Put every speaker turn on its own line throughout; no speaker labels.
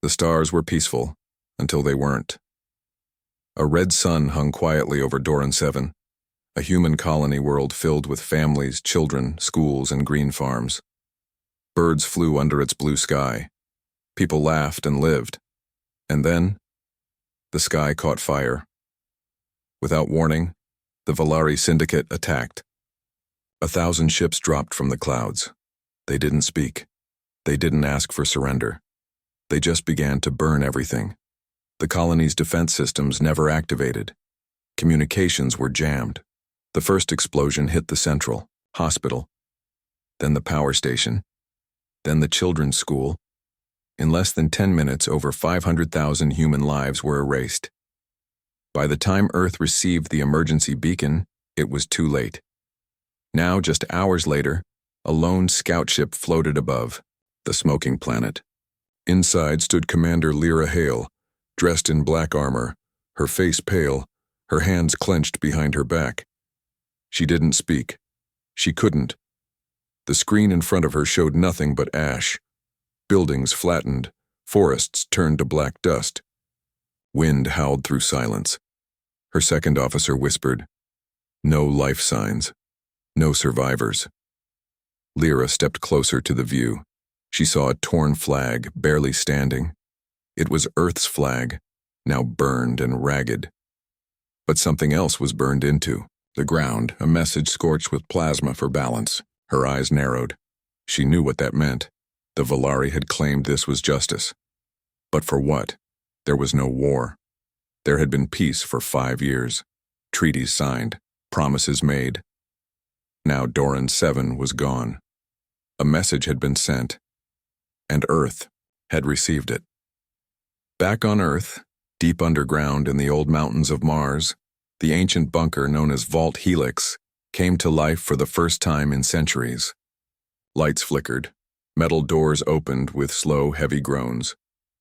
The stars were peaceful, until they weren't. A red sun hung quietly over Doran 7, a human colony world filled with families, children, schools, and green farms. Birds flew under its blue sky. People laughed and lived. And then, the sky caught fire. Without warning, the Valari Syndicate attacked. 1,000 ships dropped from the clouds. They didn't speak. They didn't ask for surrender. They just began to burn everything. The colony's defense systems never activated. Communications were jammed. The first explosion hit the central hospital, then the power station, then the children's school. In less than 10 minutes, over 500,000 human lives were erased. By the time Earth received the emergency beacon, it was too late. Now, just hours later, a lone scout ship floated above, the smoking planet. Inside stood Commander Lyra Hale, dressed in black armor, her face pale, her hands clenched behind her back. She didn't speak. She couldn't. The screen in front of her showed nothing but ash. Buildings flattened, forests turned to black dust. Wind howled through silence. Her second officer whispered, "No life signs. No survivors." Lyra stepped closer to the view. She saw a torn flag, barely standing. It was Earth's flag, now burned and ragged. But something else was burned into the ground, a message scorched with plasma for balance. Her eyes narrowed. She knew what that meant. The Valari had claimed this was justice. But for what? There was no war. There had been peace for 5 years. Treaties signed, promises made. Now Doran 7 was gone. A message had been sent, and Earth had received it. Back on Earth, deep underground in the old mountains of Mars, the ancient bunker known as Vault Helix came to life for the first time in centuries. Lights flickered. Metal doors opened with slow, heavy groans.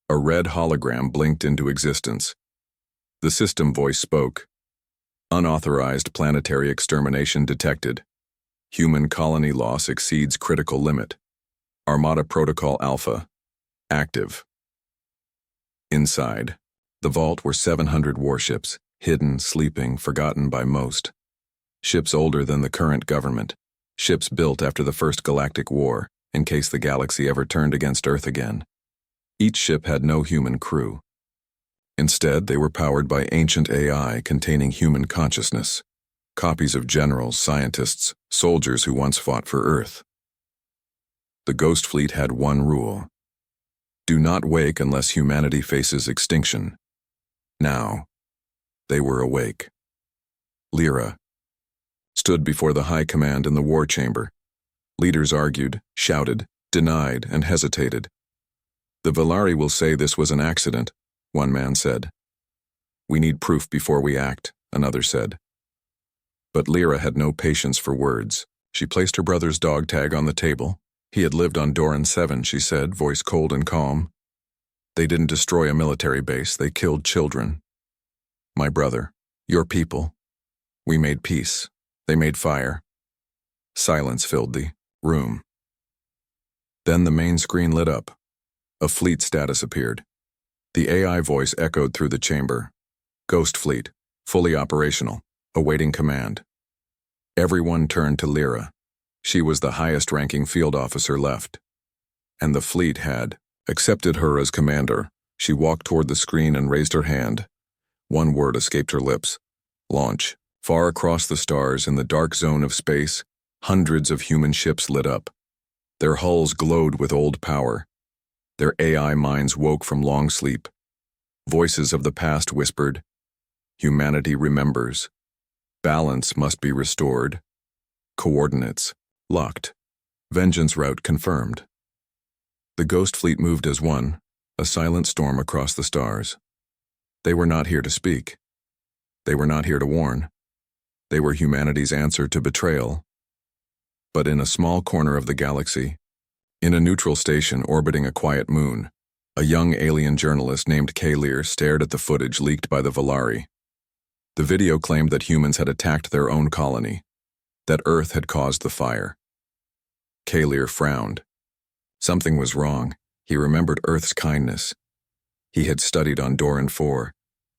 A red hologram blinked into existence. The system voice spoke. Unauthorized planetary extermination detected. Human colony loss exceeds critical limit. Armada Protocol Alpha. Active. Inside, the vault were 700 warships, hidden, sleeping, forgotten by most. Ships older than the current government. Ships built after the First Galactic War, in case the galaxy ever turned against Earth again. Each ship had no human crew. Instead, they were powered by ancient AI containing human consciousness, copies of generals, scientists, soldiers who once fought for Earth. The Ghost Fleet had one rule: do not wake unless humanity faces extinction. Now, they were awake. Lyra stood before the High Command in the war chamber. Leaders argued, shouted, denied, and hesitated. "The Valari will say this was an accident," one man said. "We need proof before we act," another said. But Lyra had no patience for words. She placed her brother's dog tag on the table. He had lived on Doran 7, she said, voice cold and calm. "They didn't destroy a military base, they killed children. My brother, your people. We made peace. They made fire." Silence filled the room. Then the main screen lit up. A fleet status appeared. The AI voice echoed through the chamber. "Ghost Fleet, fully operational, awaiting command." Everyone turned to Lyra. She was the highest-ranking field officer left. And the fleet had accepted her as commander. She walked toward the screen and raised her hand. One word escaped her lips: launch. Far across the stars, in the dark zone of space, hundreds of human ships lit up. Their hulls glowed with old power. Their AI minds woke from long sleep. Voices of the past whispered, "Humanity remembers. Balance must be restored. Coordinates locked. Vengeance route confirmed." The Ghost Fleet moved as one, a silent storm across the stars. They were not here to speak. They were not here to warn. They were humanity's answer to betrayal. But in a small corner of the galaxy, in a neutral station orbiting a quiet moon, a young alien journalist named Kalir stared at the footage leaked by the Valari. The video claimed that humans had attacked their own colony, that Earth had caused the fire. Kalir frowned. Something was wrong. He remembered Earth's kindness. He had studied on Doran 4.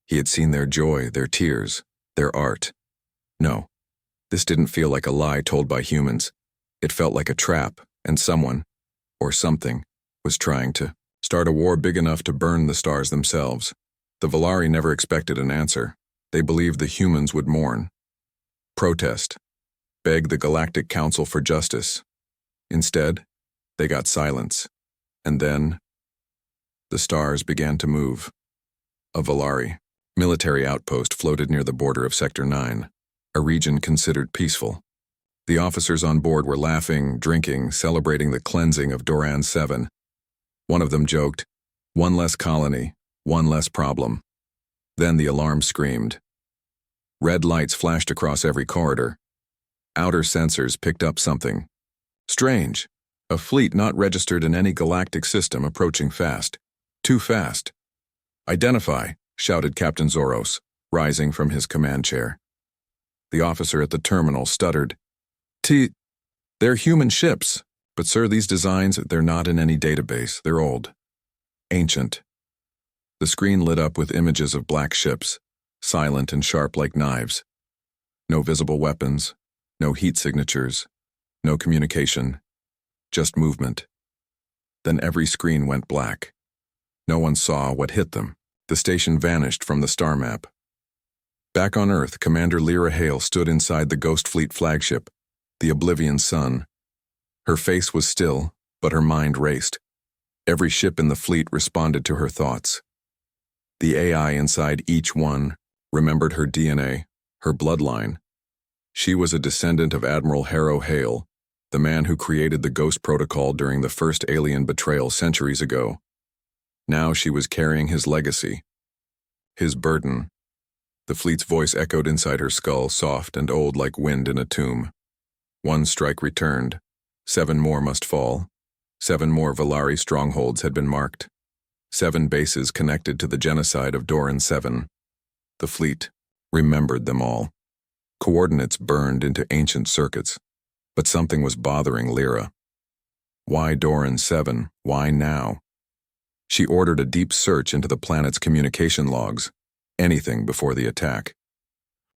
He had seen their joy, their tears, their art. No, this didn't feel like a lie told by humans. It felt like a trap, and someone, or something, was trying to start a war big enough to burn the stars themselves. The Valari never expected an answer. They believed the humans would mourn, protest, beg the Galactic Council for justice. Instead, they got silence. And then, the stars began to move. A Valari military outpost floated near the border of Sector 9, a region considered peaceful. The officers on board were laughing, drinking, celebrating the cleansing of Doran 7. One of them joked, "One less colony, one less problem." Then the alarm screamed. Red lights flashed across every corridor. Outer sensors picked up something. Strange. A fleet not registered in any galactic system approaching fast. Too fast. "Identify," shouted Captain Zoros, rising from his command chair. The officer at the terminal stuttered. They're human ships. But sir, these designs, they're not in any database. They're old. Ancient." The screen lit up with images of black ships, silent and sharp like knives. No visible weapons, no heat signatures, no communication, just movement. Then every screen went black. No one saw what hit them. The station vanished from the star map. Back on Earth, Commander Lyra Hale stood inside the Ghost Fleet flagship, the Oblivion Sun. Her face was still, but her mind raced. Every ship in the fleet responded to her thoughts. The AI inside each one remembered her DNA, her bloodline. She was a descendant of Admiral Harrow Hale, the man who created the Ghost Protocol during the first alien betrayal centuries ago. Now she was carrying his legacy, his burden. The fleet's voice echoed inside her skull, soft and old like wind in a tomb. One strike returned. 7 more must fall. 7 more Valari strongholds had been marked. 7 bases connected to the genocide of Doran 7. The fleet remembered them all. Coordinates burned into ancient circuits. But something was bothering Lyra. Why Doran 7? Why now? She ordered a deep search into the planet's communication logs. Anything before the attack.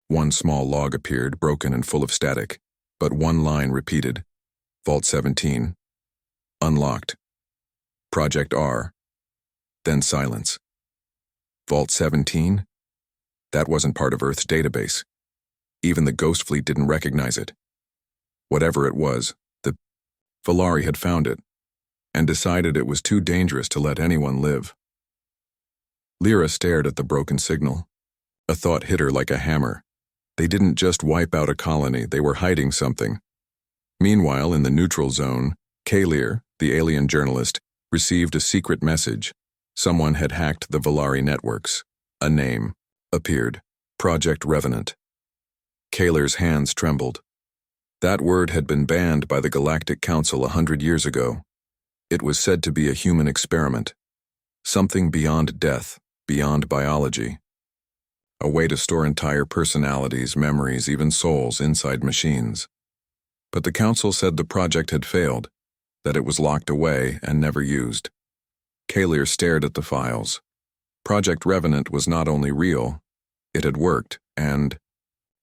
One small log appeared, broken and full of static, but one line repeated. Vault 17. Unlocked. Project R. Then silence. Vault 17? That wasn't part of Earth's database. Even the Ghost Fleet didn't recognize it. Whatever it was, the Valari had found it, and decided it was too dangerous to let anyone live. Lyra stared at the broken signal. A thought hit her like a hammer. They didn't just wipe out a colony, they were hiding something. Meanwhile, in the neutral zone, Kalir, the alien journalist, received a secret message. Someone had hacked the Valari networks. A name appeared. Project Revenant. Kalir's hands trembled. That word had been banned by the Galactic Council 100 years ago. It was said to be a human experiment. Something beyond death, beyond biology. A way to store entire personalities, memories, even souls inside machines. But the Council said the project had failed, that it was locked away and never used. Kalir stared at the files. Project Revenant was not only real, it had worked, and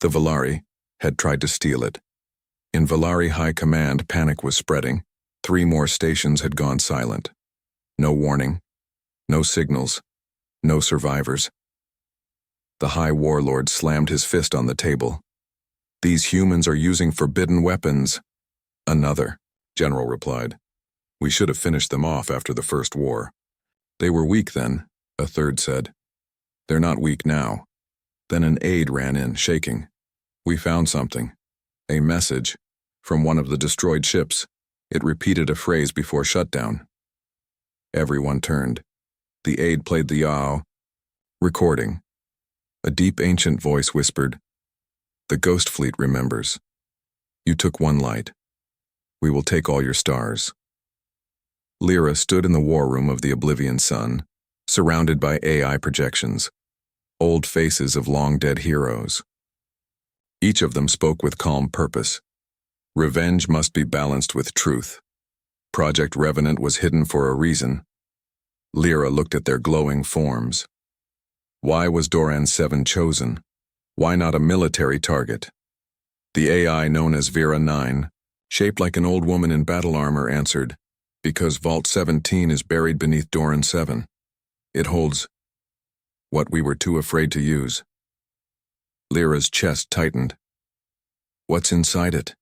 the Valari had tried to steal it. In Valari High Command, panic was spreading. 3 more stations had gone silent. No warning, no signals, no survivors. The High Warlord slammed his fist on the table. "These humans are using forbidden weapons." "Another," General replied. "We should have finished them off after the first war." "They were weak then," a third said. "They're not weak now." Then an aide ran in, shaking. "We found something. A message from one of the destroyed ships. It repeated a phrase before shutdown." Everyone turned. The aide played the yaw. Recording. A deep ancient voice whispered, "The Ghost Fleet remembers. You took one light. We will take all your stars." Lyra stood in the war room of the Oblivion Sun, surrounded by AI projections, old faces of long-dead heroes. Each of them spoke with calm purpose. Revenge must be balanced with truth. Project Revenant was hidden for a reason. Lyra looked at their glowing forms. Why was Doran 7 chosen? Why not a military target? The AI known as Vera 9, shaped like an old woman in battle armor, answered, because Vault 17 is buried beneath Doran 7. It holds what we were too afraid to use. Lyra's chest tightened. What's inside it?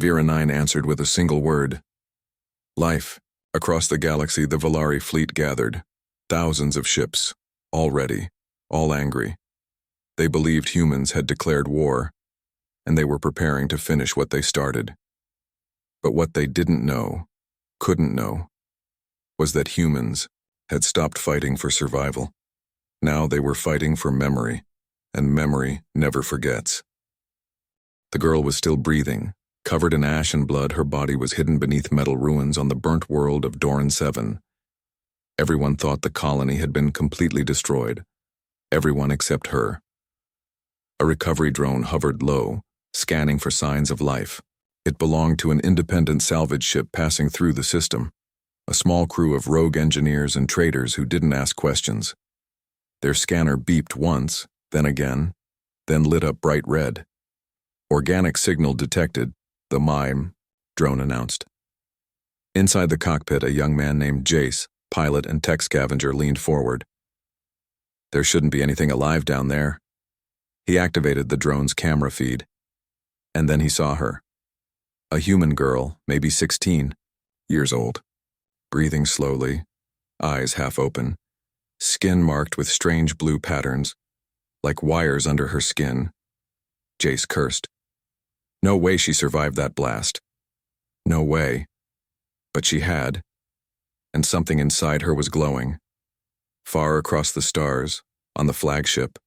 Vera 9 answered with a single word. Life. Across the galaxy, the Valari fleet gathered. Thousands of ships, all ready, all angry. They believed humans had declared war, and they were preparing to finish what they started. But what they didn't know, couldn't know, was that humans had stopped fighting for survival. Now they were fighting for memory, and memory never forgets. The girl was still breathing. Covered in ash and blood, her body was hidden beneath metal ruins on the burnt world of Doran 7. Everyone thought the colony had been completely destroyed. Everyone except her. A recovery drone hovered low, scanning for signs of life. It belonged to an independent salvage ship passing through the system. A small crew of rogue engineers and traders who didn't ask questions. Their scanner beeped once, then again, then lit up bright red. Organic signal detected. The MIME, drone announced. Inside the cockpit, a young man named Jace, pilot and tech scavenger, leaned forward. There shouldn't be anything alive down there. He activated the drone's camera feed. And then he saw her. A human girl, maybe 16 years old. Breathing slowly, eyes half open, skin marked with strange blue patterns, like wires under her skin. Jace cursed. No way she survived that blast. No way. But she had, and something inside her was glowing. Far across the stars, on the flagship,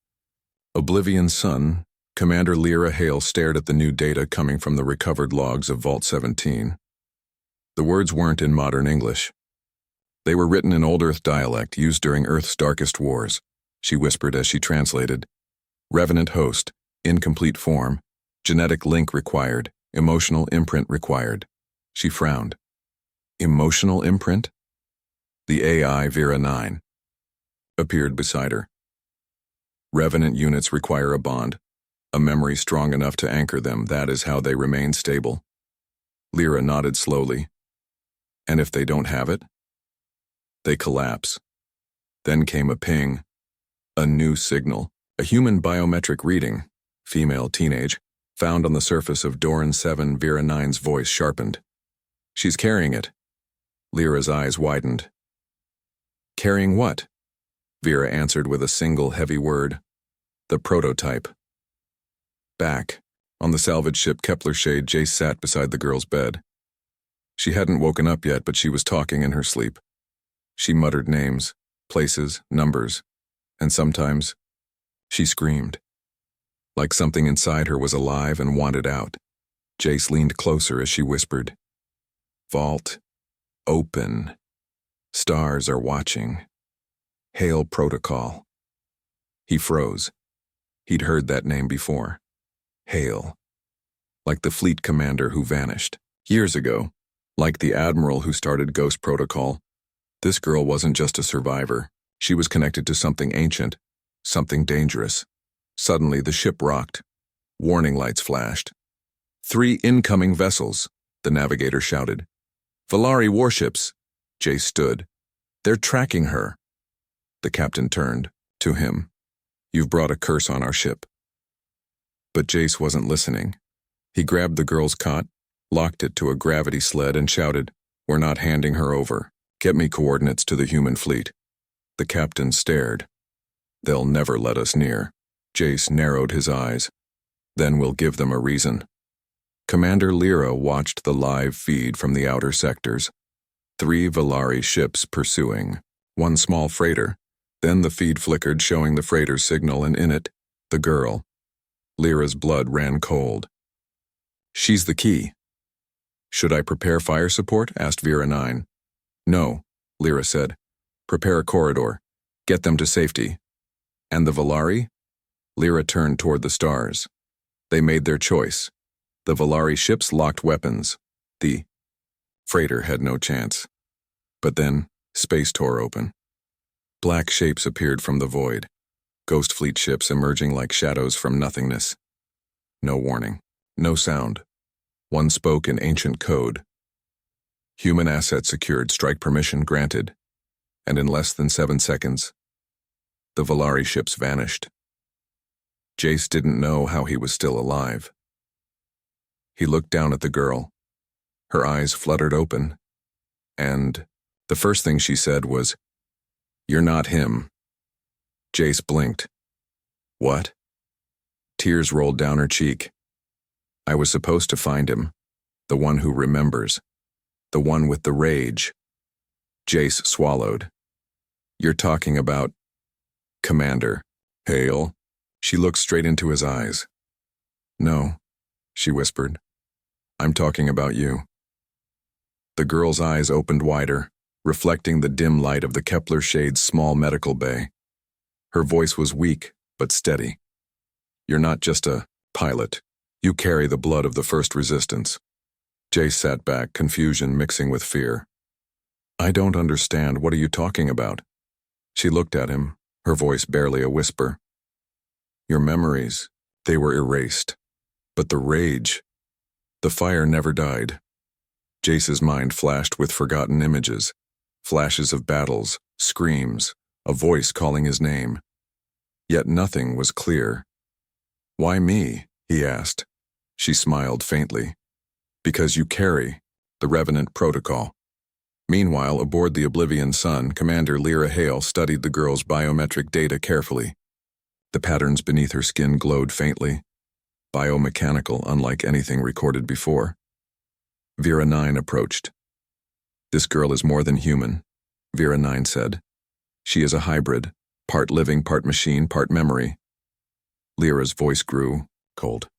Oblivion's son, Commander Lyra Hale, stared at the new data coming from the recovered logs of Vault 17. The words weren't in modern English. They were written in Old Earth dialect used during Earth's darkest wars. She whispered as she translated. Revenant host, incomplete form. Genetic link required. Emotional imprint required. She frowned. Emotional imprint? The AI Vera 9 appeared beside her. Revenant units require a bond, a memory strong enough to anchor them. That is how they remain stable. Lyra nodded slowly. And if they don't have it? They collapse. Then came a ping. A new signal. A human biometric reading. Female, teenage. Found on the surface of Doran 7. Vera 9's voice sharpened. She's carrying it. Lyra's eyes widened. Carrying what? Vera answered with a single heavy word. The prototype. Back, on the salvage ship Kepler Shade, Jace sat beside the girl's bed. She hadn't woken up yet, but she was talking in her sleep. She muttered names, places, numbers, and sometimes she screamed. Like something inside her was alive and wanted out. Jace leaned closer as she whispered. Vault. Open. Stars are watching. Hail Protocol. He froze. He'd heard that name before. Hail. Like the fleet commander who vanished. Years ago. Like the admiral who started Ghost Protocol. This girl wasn't just a survivor. She was connected to something ancient. Something dangerous. Suddenly, the ship rocked. Warning lights flashed. 3 incoming vessels, the navigator shouted. Valari warships. Jace stood. They're tracking her. The captain turned to him. You've brought a curse on our ship. But Jace wasn't listening. He grabbed the girl's cot, locked it to a gravity sled, and shouted, We're not handing her over. Get me coordinates to the human fleet. The captain stared. They'll never let us near. Jace narrowed his eyes. Then we'll give them a reason. Commander Lyra watched the live feed from the outer sectors. 3 Valari ships pursuing. 1 small freighter. Then the feed flickered, showing the freighter's signal, and in it, the girl. Lyra's blood ran cold. She's the key. Should I prepare fire support? Asked Vera 9. No, Lyra said. Prepare a corridor. Get them to safety. And the Valari? Lyra turned toward the stars. They made their choice. The Valari ships locked weapons. The freighter had no chance. But then, space tore open. Black shapes appeared from the void, ghost fleet ships emerging like shadows from nothingness. No warning, no sound. One spoke in ancient code. Human asset secured, strike permission granted, and in less than 7 seconds, the Valari ships vanished. Jace didn't know how he was still alive. He looked down at the girl. Her eyes fluttered open, and the first thing she said was, "You're not him." Jace blinked. "What?" Tears rolled down her cheek. "I was supposed to find him, the one who remembers, the one with the rage." Jace swallowed. "You're talking about Commander Hale?" She looked straight into his eyes. "No," she whispered. "I'm talking about you." The girl's eyes opened wider, reflecting the dim light of the Kepler shade's small medical bay. Her voice was weak, but steady. "You're not just a pilot. You carry the blood of the first resistance." Jace sat back, confusion mixing with fear. "I don't understand. What are you talking about?" She looked at him, her voice barely a whisper. "Your memories, they were erased. But the rage, the fire never died." Jace's mind flashed with forgotten images, flashes of battles, screams, a voice calling his name. Yet nothing was clear. "Why me?" he asked. She smiled faintly. "Because you carry the Revenant Protocol." Meanwhile, aboard the Oblivion Sun, Commander Lyra Hale studied the girl's biometric data carefully. The patterns beneath her skin glowed faintly, biomechanical, unlike anything recorded before. Vera 9 approached. "This girl is more than human," Vera 9 said. "She is a hybrid, part living, part machine, part memory." Lyra's voice grew cold.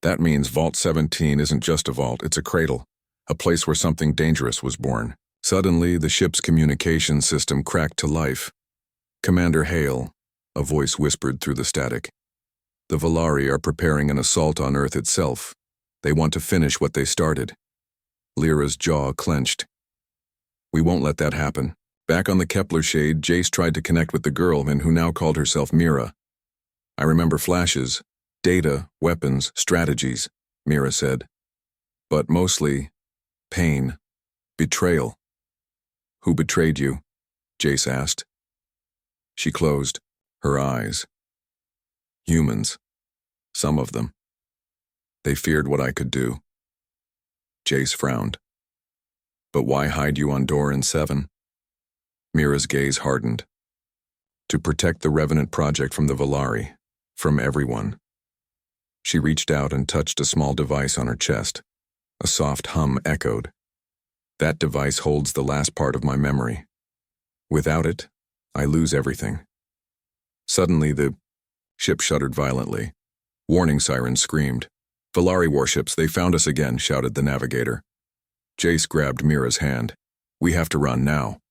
"That means Vault 17 isn't just a vault, it's a cradle, a place where something dangerous was born." Suddenly, the ship's communication system cracked to life. "Commander Hale," a voice whispered through the static. "The Valari are preparing an assault on Earth itself. They want to finish what they started." Lyra's jaw clenched. "We won't let that happen." Back on the Kepler shade, Jace tried to connect with the girl and who now called herself Mira. "I remember flashes, data, weapons, strategies," Mira said. "But mostly, pain, betrayal." "Who betrayed you?" Jace asked. She closed her eyes. "Humans. Some of them. They feared what I could do." Jace frowned. "But why hide you on Doran 7? Mira's gaze hardened. "To protect the Revenant Project from the Valari, from everyone." She reached out and touched a small device on her chest. A soft hum echoed. "That device holds the last part of my memory. Without it, I lose everything." Suddenly, the ship shuddered violently. Warning sirens screamed. "Valari warships, they found us again," shouted the navigator. Jace grabbed Mira's hand. "We have to run now."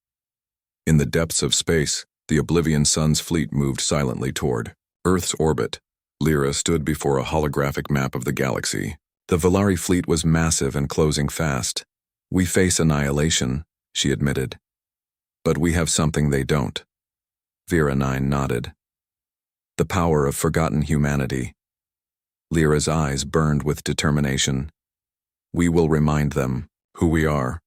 In the depths of space, the Oblivion Sun's fleet moved silently toward Earth's orbit. Lyra stood before a holographic map of the galaxy. The Valari fleet was massive and closing fast. "We face annihilation," she admitted. "But we have something they don't." Vera 9 nodded. "The power of forgotten humanity." Lyra's eyes burned with determination. "We will remind them who we are."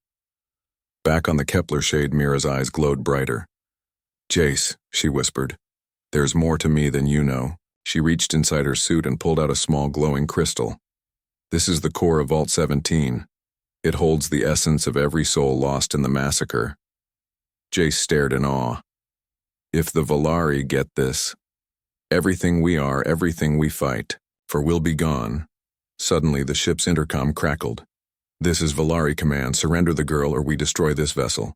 Back on the Kepler shade, Mira's eyes glowed brighter. "Jace," she whispered, "there's more to me than you know." She reached inside her suit and pulled out a small glowing crystal. "This is the core of Vault 17. It holds the essence of every soul lost in the massacre." Jace stared in awe. "If the Valari get this, everything we are, everything we fight, for we'll be gone." Suddenly, the ship's intercom crackled. "This is Valari Command. Surrender the girl or we destroy this vessel."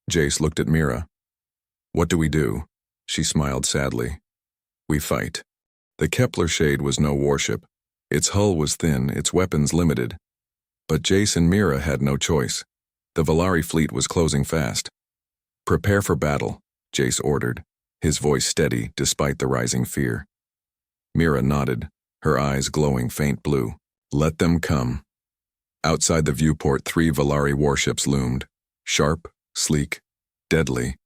Jace looked at Mira. "What do we do?" She smiled sadly. "We fight." The Kepler shade was no warship. Its hull was thin, its weapons limited. But Jace and Mira had no choice. The Valari fleet was closing fast. "Prepare for battle," Jace ordered, his voice steady despite the rising fear. Mira nodded, her eyes glowing faint blue. "Let them come." Outside the viewport, 3 Valari warships loomed, sharp, sleek, deadly.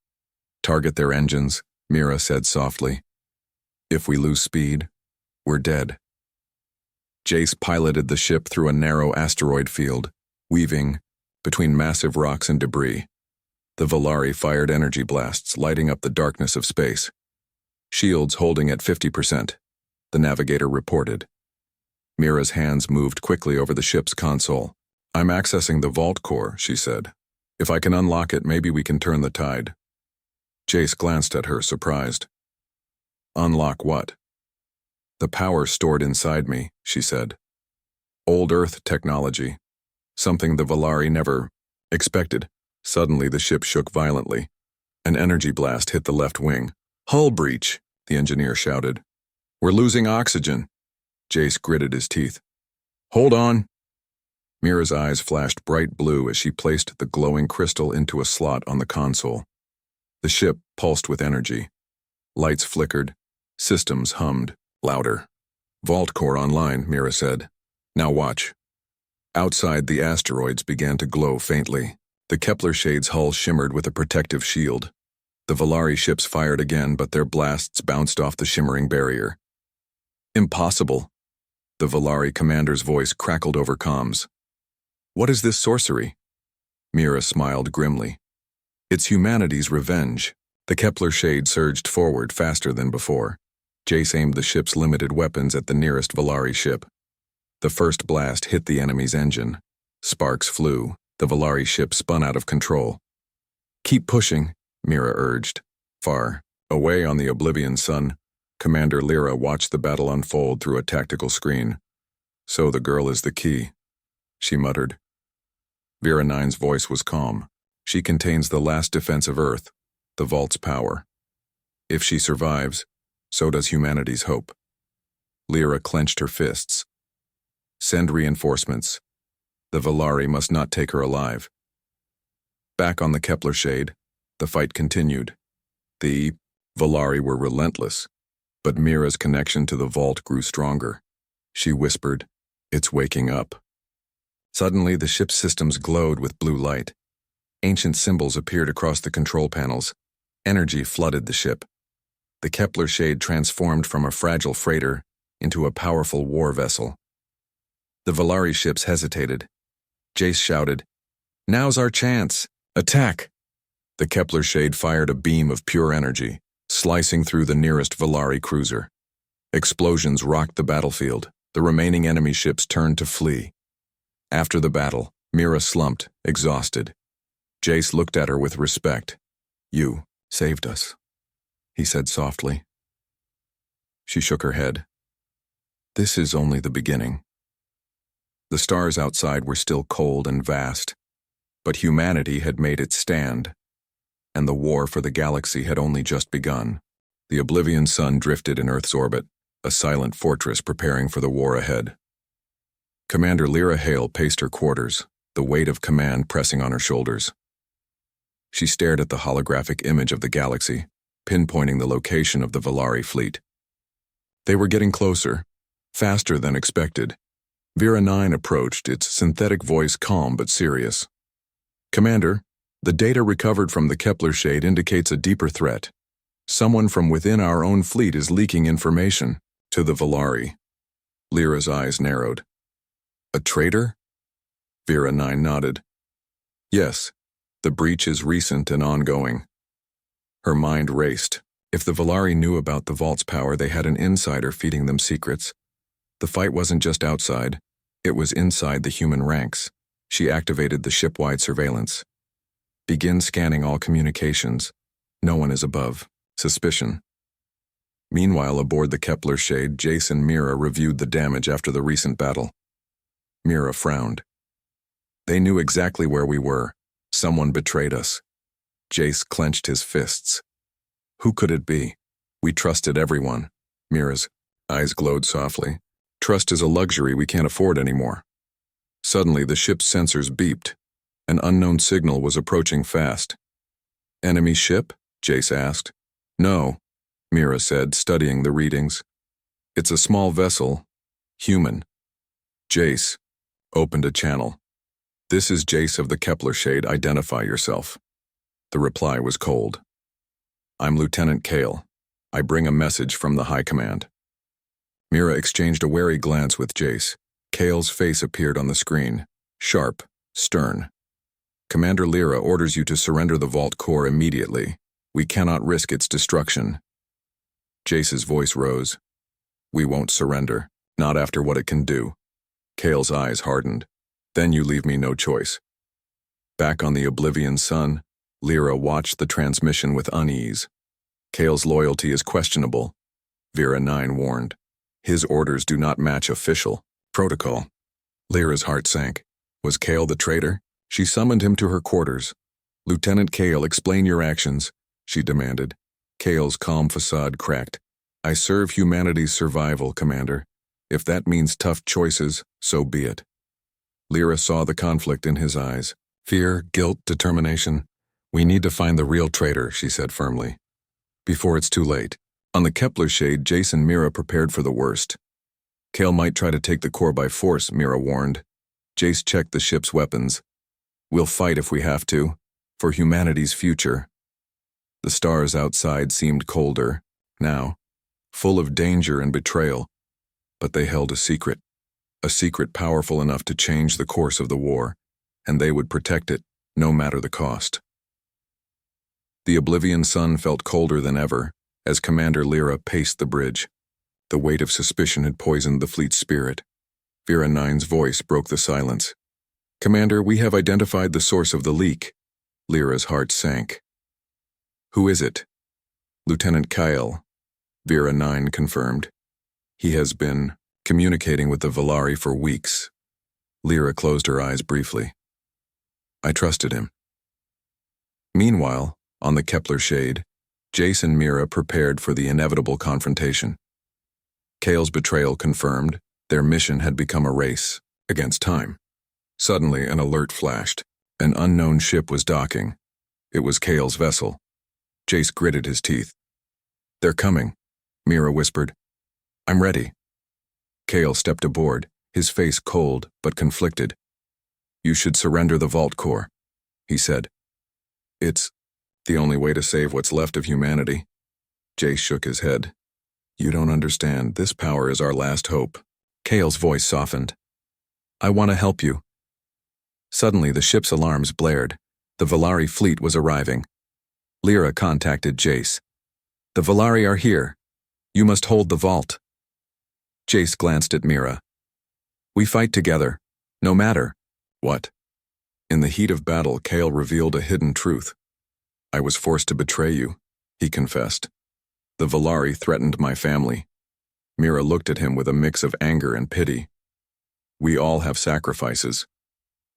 Target their engines, Mira said softly. If we lose speed, we're dead. Jace piloted the ship through a narrow asteroid field, weaving between massive rocks and debris. The Valari fired energy blasts, lighting up the darkness of space. Shields holding at 50%, the navigator reported. Mira's hands moved quickly over the ship's console. I'm accessing the vault core, she said. If I can unlock it, maybe we can turn the tide. Jace glanced at her, surprised. Unlock what? The power stored inside me, she said. Old Earth technology. Something the Valari never expected. Suddenly the ship shook violently. An energy blast hit the left wing. Hull breach, the engineer shouted. We're losing oxygen. Jace gritted his teeth. Hold on. Mira's eyes flashed bright blue as she placed the glowing crystal into a slot on the console. The ship pulsed with energy. Lights flickered. Systems hummed, louder. Vault core online, Mira said. Now watch. Outside, the asteroids began to glow faintly. The Kepler shade's hull shimmered with a protective shield. The Valari ships fired again, but their blasts bounced off the shimmering barrier. Impossible. The Valari commander's voice crackled over comms. What is this sorcery? Mira smiled grimly. It's humanity's revenge. The Kepler shade surged forward faster than before. Jace aimed the ship's limited weapons at the nearest Valari ship. The first blast hit the enemy's engine. Sparks flew. The Valari ship spun out of control. Keep pushing, Mira urged. Far away on the Oblivion Sun, Commander Lyra watched the battle unfold through a tactical screen. So the girl is the key, she muttered. Vera 9's voice was calm. She contains the last defense of Earth, the vault's power. If she survives, so does humanity's hope. Lyra clenched her fists. Send reinforcements. The Valari must not take her alive. Back on the Kepler shade, the fight continued. The Valari were relentless, but Mira's connection to the vault grew stronger. She whispered, "It's waking up." Suddenly, the ship's systems glowed with blue light. Ancient symbols appeared across the control panels. Energy flooded the ship. The Kepler shade transformed from a fragile freighter into a powerful war vessel. The Valari ships hesitated. Jace shouted, "Now's our chance! Attack!" The Kepler shade fired a beam of pure energy, slicing through the nearest Valari cruiser. Explosions rocked the battlefield. The remaining enemy ships turned to flee. After the battle, Mira slumped, exhausted. Jace looked at her with respect. "You saved us," he said softly. She shook her head. "This is only the beginning." The stars outside were still cold and vast, but humanity had made its stand, and the war for the galaxy had only just begun. The Oblivion Sun drifted in Earth's orbit, a silent fortress preparing for the war ahead. Commander Lyra Hale paced her quarters, the weight of command pressing on her shoulders. She stared at the holographic image of the galaxy, pinpointing the location of the Valari fleet. They were getting closer, faster than expected. Vera 9 approached, its synthetic voice calm but serious. "Commander, the data recovered from the Kepler shade indicates a deeper threat. Someone from within our own fleet is leaking information to the Valari." Lyra's eyes narrowed. "A traitor?" Vera 9 nodded. "Yes, the breach is recent and ongoing." Her mind raced. If the Valari knew about the vault's power, they had an insider feeding them secrets. The fight wasn't just outside, it was inside the human ranks. She activated the ship-wide surveillance. "Begin scanning all communications. No one is above suspicion." Meanwhile, aboard the Kepler shade, Jace and Mira reviewed the damage after the recent battle. Mira frowned. "They knew exactly where we were. Someone betrayed us." Jace clenched his fists. "Who could it be? We trusted everyone." Mira's eyes glowed softly. "Trust is a luxury we can't afford anymore." Suddenly, the ship's sensors beeped. An unknown signal was approaching fast. "Enemy ship?" Jace asked. "No," Mira said, studying the readings. "It's a small vessel. Human." Jace opened a channel. "This is Jace of the Kepler shade. Identify yourself." The reply was cold. I'm Lieutenant Kale. I bring a message from the High Command. Mira exchanged a wary glance with Jace. Kale's face appeared on the screen, sharp, stern. Commander Lyra orders you to surrender the Vault Core immediately. We cannot risk its destruction. Jace's voice rose. We won't surrender, not after what it can do. Kale's eyes hardened. Then you leave me no choice. Back on the Oblivion Sun, Lyra watched the transmission with unease. Kale's loyalty is questionable, Vera 9 warned. His orders do not match official protocol. Lyra's heart sank. Was Kale the traitor? She summoned him to her quarters. Lieutenant Kale, explain your actions, she demanded. Kale's calm facade cracked. I serve humanity's survival, Commander. If that means tough choices, so be it. Lyra saw the conflict in his eyes. Fear, guilt, determination. We need to find the real traitor, she said firmly. Before it's too late. On the Kepler shade, Jace and Mira prepared for the worst. Kale might try to take the core by force, Mira warned. Jace checked the ship's weapons. We'll fight if we have to, for humanity's future. The stars outside seemed colder, now, full of danger and betrayal, but they held a secret powerful enough to change the course of the war, and they would protect it, no matter the cost. The Oblivion Sun felt colder than ever, as Commander Lyra paced the bridge. The weight of suspicion had poisoned the fleet's spirit. Vera 9's voice broke the silence. Commander, we have identified the source of the leak. Lyra's heart sank. Who is it? Lieutenant Kyle, Vera 9 confirmed. He has been communicating with the Valari for weeks. Lyra closed her eyes briefly. I trusted him. Meanwhile, on the Kepler shade, Jace and Mira prepared for the inevitable confrontation. Kale's betrayal confirmed, their mission had become a race against time. Suddenly, an alert flashed. An unknown ship was docking. It was Kale's vessel. Jace gritted his teeth. They're coming, Mira whispered. I'm ready. Kale stepped aboard, his face cold but conflicted. You should surrender the Vault Core, he said. It's the only way to save what's left of humanity. Jace shook his head. You don't understand. This power is our last hope. Kale's voice softened. I want to help you. Suddenly, the ship's alarms blared. The Valari fleet was arriving. Lyra contacted Jace. The Valari are here. You must hold the vault. Jace glanced at Mira. We fight together, no matter what. In the heat of battle, Kale revealed a hidden truth. I was forced to betray you, he confessed. The Valari threatened my family. Mira looked at him with a mix of anger and pity. We all have sacrifices.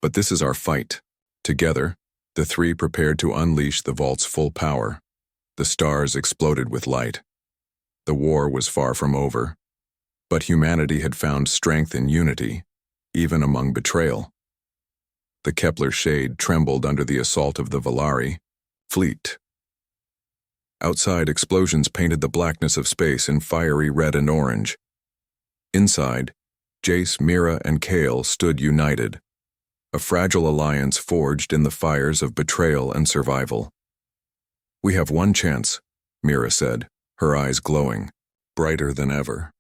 But this is our fight. Together, the three prepared to unleash the vault's full power. The stars exploded with light. The war was far from over. But humanity had found strength in unity, even among betrayal. The Kepler shade trembled under the assault of the Valari fleet. Outside, explosions painted the blackness of space in fiery red and orange. Inside, Jace, Mira, and Kale stood united, a fragile alliance forged in the fires of betrayal and survival. We have one chance, Mira said, her eyes glowing, brighter than ever.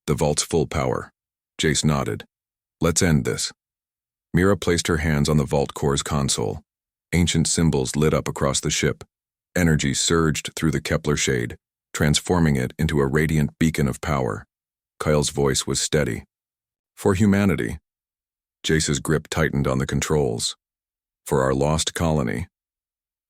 The vault's full power. Jace nodded. Let's end this. Mira placed her hands on the Vault Core's console. Ancient symbols lit up across the ship. Energy surged through the Kepler shade, transforming it into a radiant beacon of power. Kyle's voice was steady. For humanity. Jace's grip tightened on the controls. For our lost colony.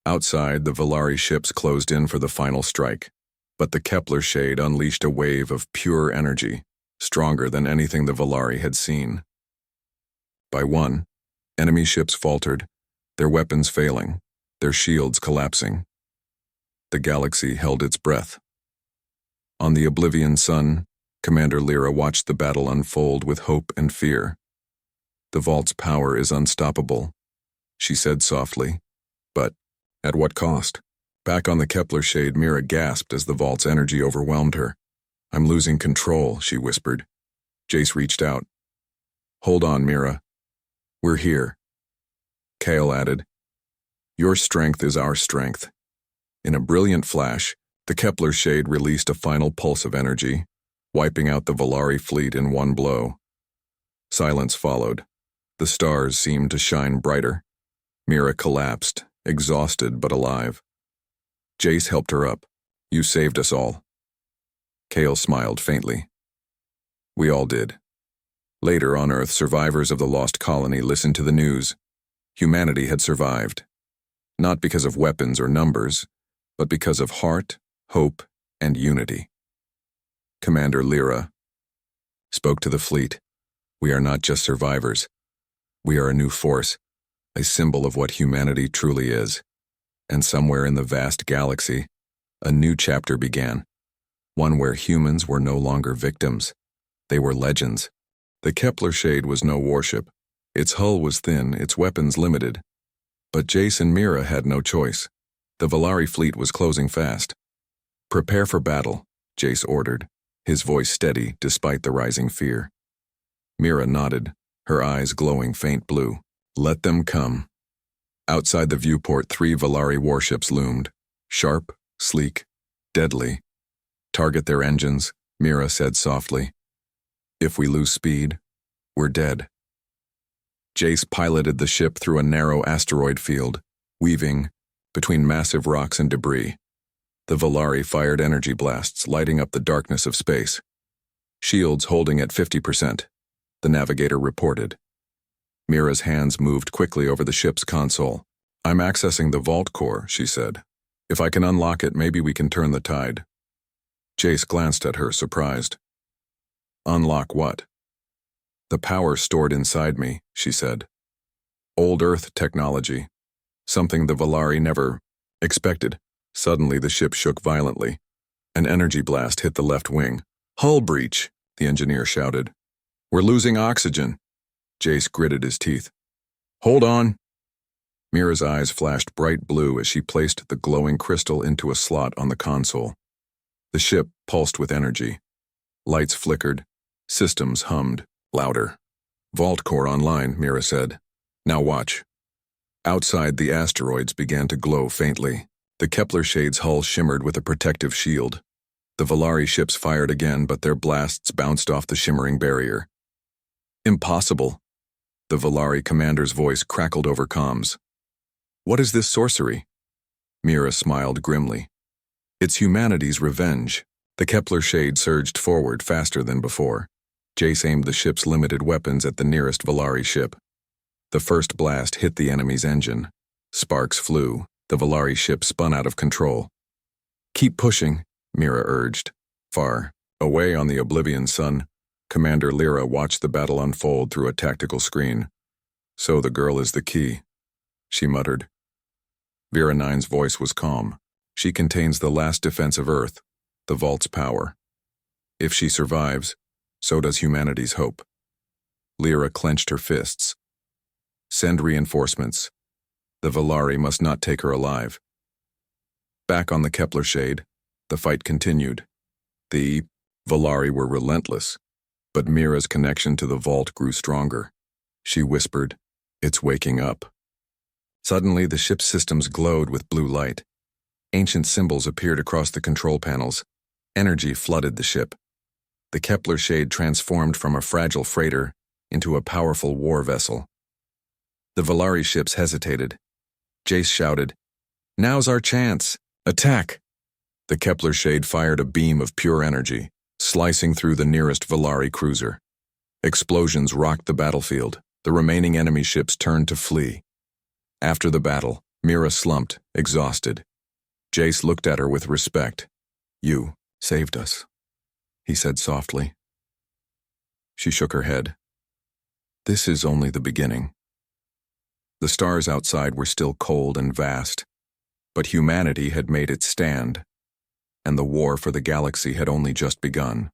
Outside, the Valari ships closed in for the final strike. But the Kepler shade unleashed a wave of pure energy, stronger than anything the Valari had seen. By one, enemy ships faltered, their weapons failing, their shields collapsing. The galaxy held its breath. On the Oblivion Sun, Commander Lyra watched the battle unfold with hope and fear. The vault's power is unstoppable, she said softly. But at what cost? Back on the Kepler shade, Mira gasped as the vault's energy overwhelmed her. I'm losing control, she whispered. Jace reached out. Hold on, Mira. We're here. Kale added. Your strength is our strength. In a brilliant flash, The Kepler shade released a final pulse of energy, wiping out the Volari fleet in one blow. Silence followed. The stars seemed to shine brighter. Mira collapsed, exhausted but alive. Jace helped her up. You saved us all. Kale smiled faintly. We all did. Later on Earth, survivors of the lost colony listened to the news. Humanity had survived. Not because of weapons or numbers, but because of heart, hope, and unity. Commander Lyra spoke to the fleet. We are not just survivors. We are a new force, a symbol of what humanity truly is. And somewhere in the vast galaxy, a new chapter began. One where humans were no longer victims. They were legends. The Kepler shade was no warship. Its hull was thin, its weapons limited. But Jace and Mira had no choice. The Volari fleet was closing fast. Prepare for battle, Jace ordered, his voice steady despite the rising fear. Mira nodded, her eyes glowing faint blue. Let them come. Outside the viewport, 3 Volari warships loomed. Sharp, sleek, deadly. Target their engines, Mira said softly. If we lose speed, we're dead. Jace piloted the ship through a narrow asteroid field, weaving between massive rocks and debris. The Volari fired energy blasts, lighting up the darkness of space. Shields holding at 50%, the navigator reported. Mira's hands moved quickly over the ship's console. I'm accessing the vault core, she said. If I can unlock it, maybe we can turn the tide. Jace glanced at her, surprised. Unlock what? The power stored inside me, she said. Old Earth technology. Something the Volari never expected. Suddenly the ship shook violently. An energy blast hit the left wing. Hull breach, the engineer shouted. We're losing oxygen. Jace gritted his teeth. Hold on. Mira's eyes flashed bright blue as she placed the glowing crystal into a slot on the console. The ship pulsed with energy. Lights flickered. Systems hummed. Louder. Vault core online, Mira said. Now watch. Outside, the asteroids began to glow faintly. The Kepler shade's hull shimmered with a protective shield. The Volari ships fired again, but their blasts bounced off the shimmering barrier. Impossible. The Volari commander's voice crackled over comms. What is this sorcery? Mira smiled grimly. It's humanity's revenge. The Kepler shade surged forward faster than before. Jace aimed the ship's limited weapons at the nearest Volari ship. The first blast hit the enemy's engine. Sparks flew. The Volari ship spun out of control. Keep pushing, Mira urged. Far away on the Oblivion Sun, Commander Lyra watched the battle unfold through a tactical screen. So the girl is the key, she muttered. Vera 9's voice was calm. She contains the last defense of Earth, the vault's power. If she survives, so does humanity's hope. Lyra clenched her fists. Send reinforcements. The Volari must not take her alive. Back on the Kepler shade, the fight continued. The Volari were relentless, but Mira's connection to the vault grew stronger. She whispered, "It's waking up." Suddenly, the ship's systems glowed with blue light. Ancient symbols appeared across the control panels. Energy flooded the ship. The Kepler shade transformed from a fragile freighter into a powerful war vessel. The Volari ships hesitated. Jace shouted, "Now's our chance! Attack!" The Kepler shade fired a beam of pure energy, slicing through the nearest Volari cruiser. Explosions rocked the battlefield. The remaining enemy ships turned to flee. After the battle, Mira slumped, exhausted. Jace looked at her with respect. "You saved us," he said softly. She shook her head. "This is only the beginning." The stars outside were still cold and vast, but humanity had made its stand, and the war for the galaxy had only just begun.